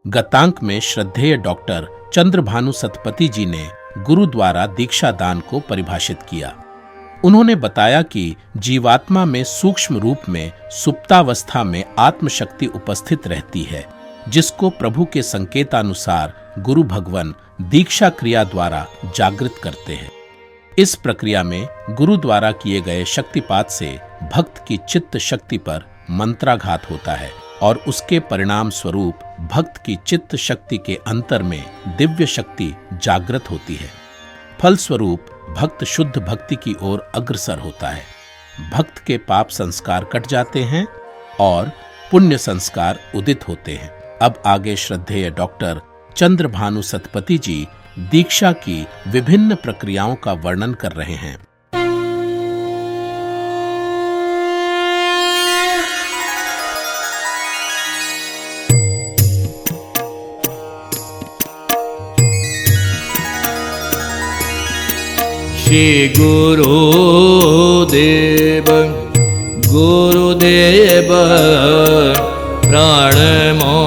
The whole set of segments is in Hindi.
गतांक में श्रद्धेय डॉक्टर चंद्रभानु सतपथी जी ने गुरु द्वारा दीक्षा दान को परिभाषित किया। उन्होंने बताया कि जीवात्मा में सूक्ष्म रूप में सुप्तावस्था में आत्मशक्ति उपस्थित रहती है, जिसको प्रभु के संकेतानुसार गुरु भगवान दीक्षा क्रिया द्वारा जागृत करते हैं। इस प्रक्रिया में गुरु द्वारा किए गए शक्तिपात से भक्त की चित्त शक्ति पर मंत्राघात होता है और उसके परिणाम स्वरूप भक्त की चित्त शक्ति के अंतर में दिव्य शक्ति जागृत होती है। फलस्वरूप भक्त शुद्ध भक्ति की ओर अग्रसर होता है। भक्त के पाप संस्कार कट जाते हैं और पुण्य संस्कार उदित होते हैं। अब आगे श्रद्धेय डॉक्टर चंद्रभानु सतपथी जी दीक्षा की विभिन्न प्रक्रियाओं का वर्णन कर रहे हैं। श्री गुरुदेव प्राणमो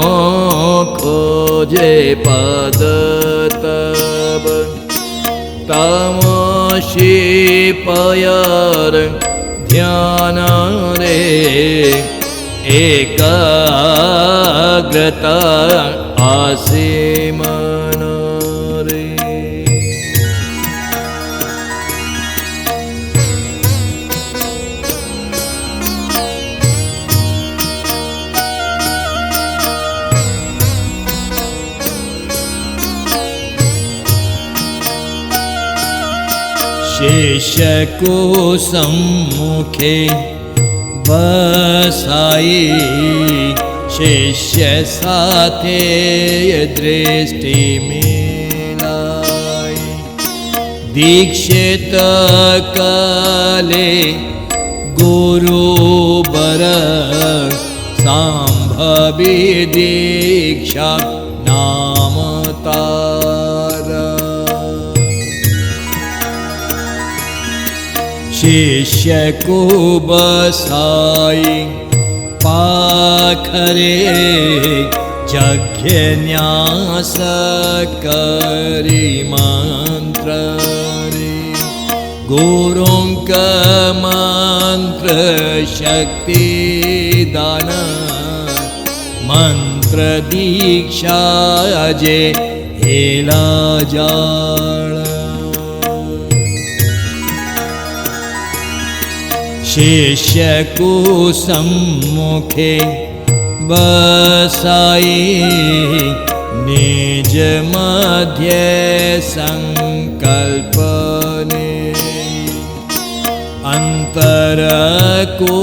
खोजे पद तब तमोषि पयर ध्यान रे एकाग्रता आसीम शिष्य को सम्मुखे बसाई शिष्य साथे दृष्टि मिलाई दीक्षित काले गुरु बर संभवी दीक्षा नाम तारा शिष्य को बसाई पाखरे यज्ञ न्यास करी मंत्र रे गुरुंक मंत्र शक्ति दान मंत्र दीक्षा जे हेला जाळ शिष्य को सम्मुखे बसाई निज मध्य संकल्पने अंतर को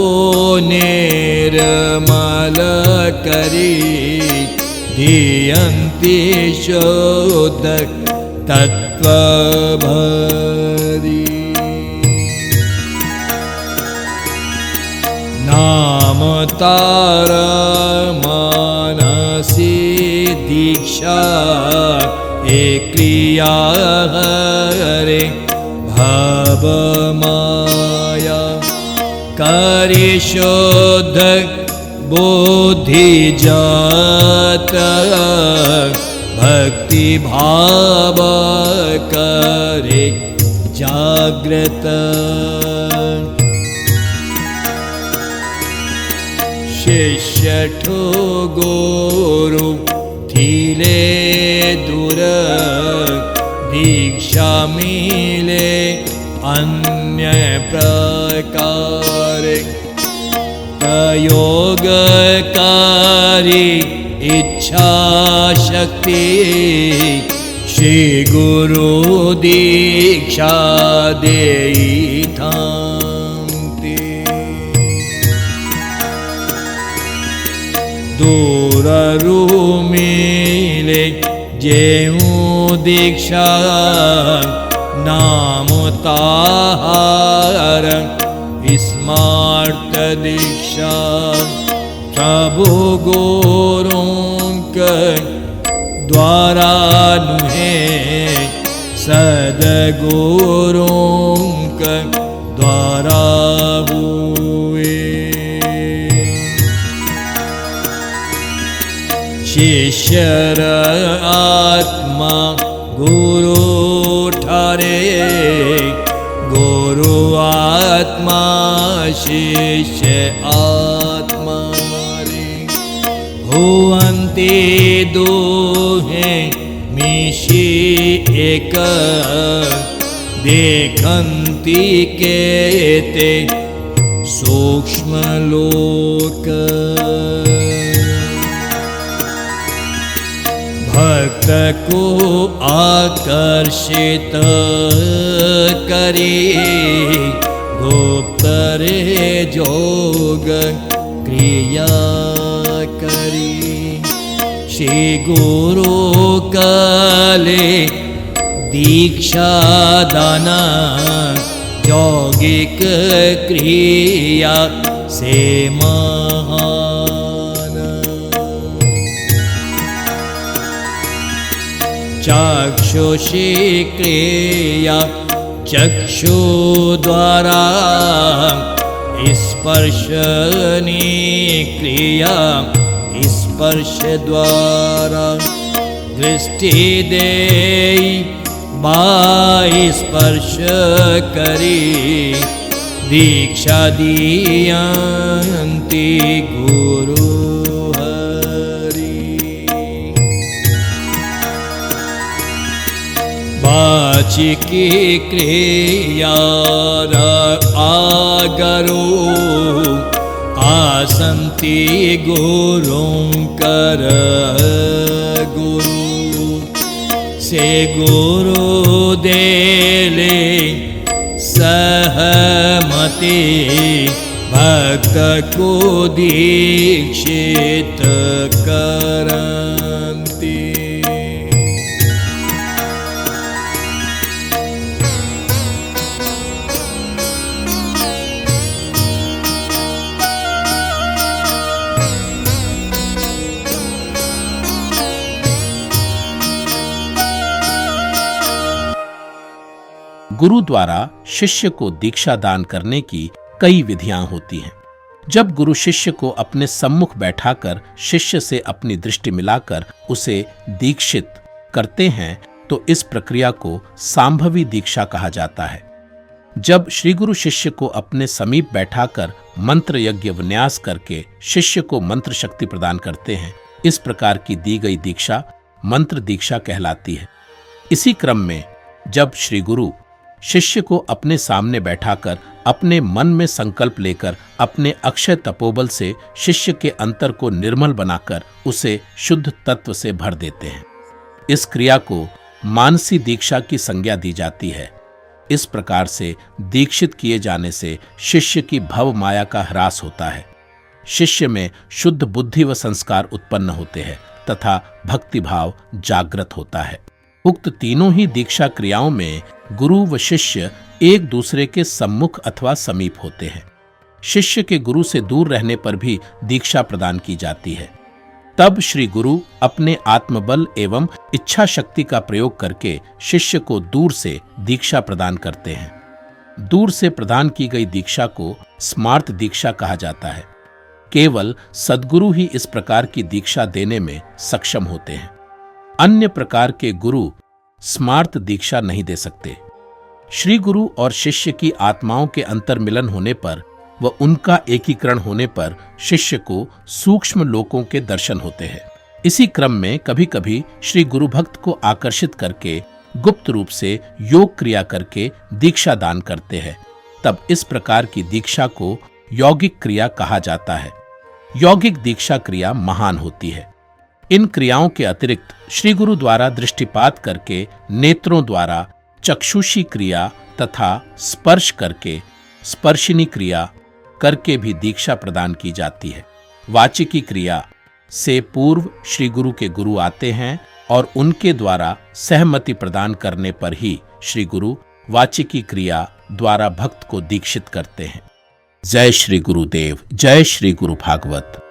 निर्मल करी धियन्ति शुद्ध तत्व भरी नाम तार मानसी दीक्षा एक क्रिया हरे भव माया करि शुद्ध बुद्धि जात भक्ति भाव करे जागृत शिष्य ठो गुरु थीले दूर दीक्षा मिले अन्य प्रकार प्रयोगकारी इच्छा शक्ति श्री गुरु दीक्षा देई थांते दूर मिले जेऊ दीक्षा नाम ताहार स्मार्ट दीक्षा प्रभु गुरुंक द्वारा नुहे सदगुरुंक द्वारा हुए शिष्यर आत्मा गुरु ठारे गुरु आत्मा शिष्य आत्मा रे होवन्ति दुहे मिशि एक देखन्ति केते सूक्ष्म लोक भक्त को आकर्षित करे गुप्त रे जोग क्रिया करी श्री गुरु काले दीक्षा दाना यौगिक क्रिया से महान चक्षुषी क्रिया चक्षु द्वारा स्पर्शनी क्रिया स्पर्श द्वारा दृष्टि दे बाई स्पर्श करी दीक्षा दियन्ति गुरु हरि वाचिकी क्रिया आगरो आसन्ति गुरुंकर गुरु से गुरु देले सहमति भक्त को दीक्षित करन्ति गुरु द्वारा शिष्य को दीक्षा दान करने की कई विधियां होती हैं। जब गुरु शिष्य को अपने सम्मुख बैठाकर शिष्य से अपनी दृष्टि मिलाकर उसे दीक्षित करते हैं तो इस प्रक्रिया को सांभवी दीक्षा कहा जाता है। जब श्री गुरु शिष्य को अपने समीप बैठाकर मंत्र यज्ञ विन्यास करके शिष्य को मंत्र शक्ति प्रदान करते हैं, इस प्रकार की दी गई दीक्षा मंत्र दीक्षा कहलाती है। इसी क्रम में जब श्री गुरु शिष्य को अपने सामने बैठाकर अपने मन में संकल्प लेकर अपने अक्षय तपोबल से शिष्य के अंतर को निर्मल बनाकर उसे शुद्ध तत्व से भर देते हैं, इस क्रिया को मानसी दीक्षा की संज्ञा दी जाती है। इस प्रकार से दीक्षित किए जाने से शिष्य की भव माया का ह्रास होता है, शिष्य में शुद्ध बुद्धि व संस्कार उत्पन्न होते हैं तथा भक्ति भाव जागृत होता है। उक्त तीनों ही दीक्षा क्रियाओं में गुरु व शिष्य एक दूसरे के सम्मुख अथवा समीप होते हैं। शिष्य के गुरु से दूर रहने पर भी दीक्षा प्रदान की जाती है। तब श्री गुरु अपने आत्मबल एवं इच्छा शक्ति का प्रयोग करके शिष्य को दूर से दीक्षा प्रदान करते हैं। दूर से प्रदान की गई दीक्षा को स्मार्त दीक्षा कहा जाता है। केवल सद्गुरु ही इस प्रकार की दीक्षा देने में सक्षम होते हैं। अन्य प्रकार के गुरु स्मार्त दीक्षा नहीं दे सकते। श्री गुरु और शिष्य की आत्माओं के अंतर्मिलन होने पर व उनका एकीकरण होने पर शिष्य को सूक्ष्म लोकों के दर्शन होते हैं। इसी क्रम में कभी कभी श्री गुरु भक्त को आकर्षित करके गुप्त रूप से योग क्रिया करके दीक्षा दान करते हैं। तब इस प्रकार की दीक्षा को यौगिक क्रिया कहा जाता है। यौगिक दीक्षा क्रिया महान होती है। इन क्रियाओं के अतिरिक्त श्री गुरु द्वारा दृष्टिपात करके नेत्रों द्वारा चक्षुषी क्रिया तथा स्पर्श करके स्पर्शिनी क्रिया करके भी दीक्षा प्रदान की जाती है। वाचिकी क्रिया से पूर्व श्री गुरु के गुरु आते हैं और उनके द्वारा सहमति प्रदान करने पर ही श्री गुरु वाचिकी क्रिया द्वारा भक्त को दीक्षित करते हैं। जय श्री गुरुदेव, जय श्री गुरु भागवत।